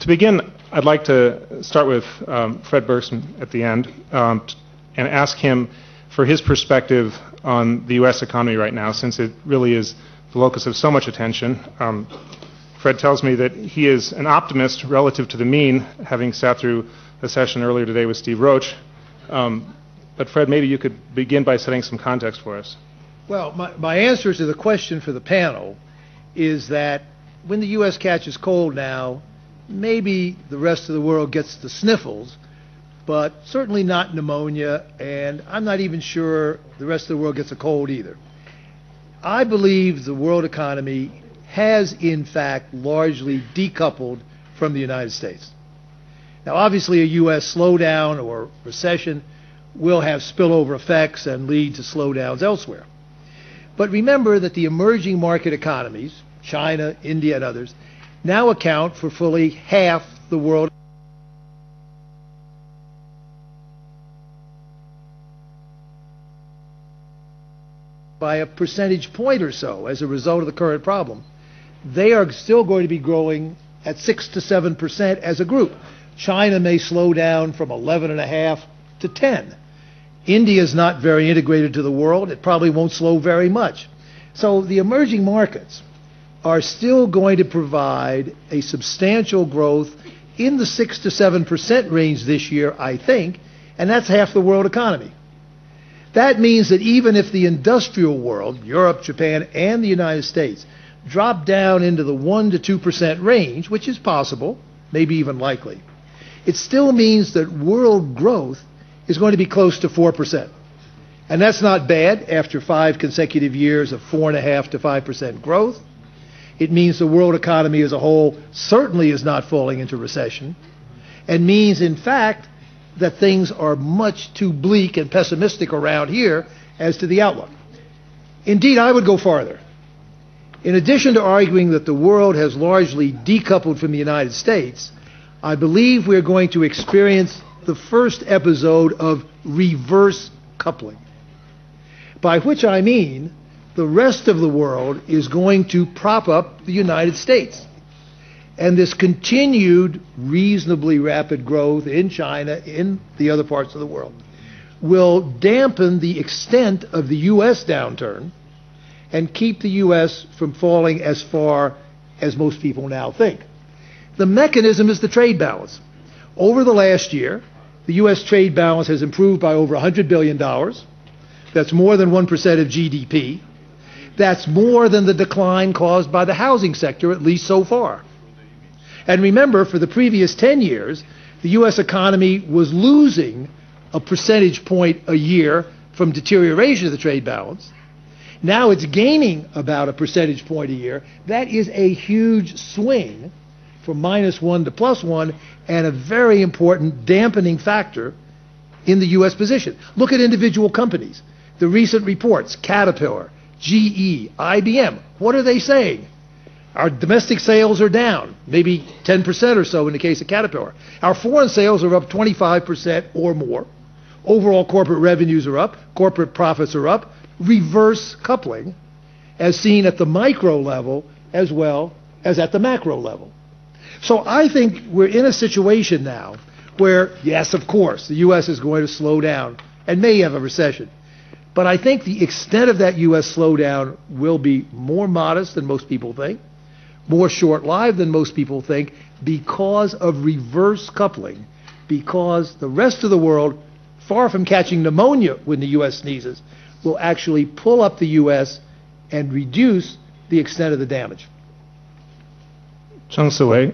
To begin, I'd like to start with Fred Bergson at the end and ask him for his perspective on the U.S. economy right now, since it really is the locus of so much attention. Fred tells me that he is an optimist relative to the mean, having sat through a session earlier today with Steve Roach. But Fred, maybe you could begin by setting some context for us. Well, my answer to the question for the panel is that when the U.S. catches cold now, maybe the rest of the world gets the sniffles, but certainly not pneumonia, and I'm not even sure the rest of the world gets a cold either. I believe the world economy has, in fact, largely decoupled from the United States. Now, obviously, a U.S. slowdown or recession will have spillover effects and lead to slowdowns elsewhere. But remember that the emerging market economies, China, India, and others, now account for fully half the world. By a percentage point or so as a result of the current problem, they are still going to be growing at 6 to 7% as a group. China may slow down from 11.5 to 10. India is not very integrated to the world. It probably won't slow very much. So the emerging markets are still going to provide a substantial growth in the 6 to 7% range this year, I think, and that's half the world economy. That means that even if the industrial world, Europe, Japan, and the United States, drop down into the 1 to 2% range, which is possible, maybe even likely, it still means that world growth is going to be close to 4%. And that's not bad after 5 consecutive years of 4.5 to 5% growth. It means the world economy as a whole certainly is not falling into recession, and means, in fact, that things are much too bleak and pessimistic around here as to the outlook. Indeed, I would go farther. In addition to arguing that the world has largely decoupled from the United States, I believe we're going to experience the first episode of reverse coupling, by which I mean the rest of the world is going to prop up the United States. And this continued reasonably rapid growth in China, in the other parts of the world, will dampen the extent of the U.S. downturn and keep the U.S. from falling as far as most people now think. The mechanism is the trade balance. Over the last year, the U.S. trade balance has improved by over $100 billion. That's more than 1% of GDP. That's more than the decline caused by the housing sector, at least so far. And remember, for the previous 10 years, the U.S. economy was losing a percentage point a year from deterioration of the trade balance. Now it's gaining about a percentage point a year. That is a huge swing from -1 to +1, and a very important dampening factor in the U.S. position. Look at individual companies. The recent reports, Caterpillar, GE, IBM, what are they saying? Our domestic sales are down, maybe 10% or so in the case of Caterpillar. Our foreign sales are up 25% or more. Overall corporate revenues are up, corporate profits are up. Reverse coupling, as seen at the micro level as well as at the macro level. So I think we're in a situation now where, yes, of course, the U.S. is going to slow down and may have a recession. But I think the extent of that U.S. slowdown will be more modest than most people think, more short-lived than most people think, because of reverse coupling, because the rest of the world, far from catching pneumonia when the U.S. sneezes, will actually pull up the U.S. and reduce the extent of the damage. Chung Soo-Wei,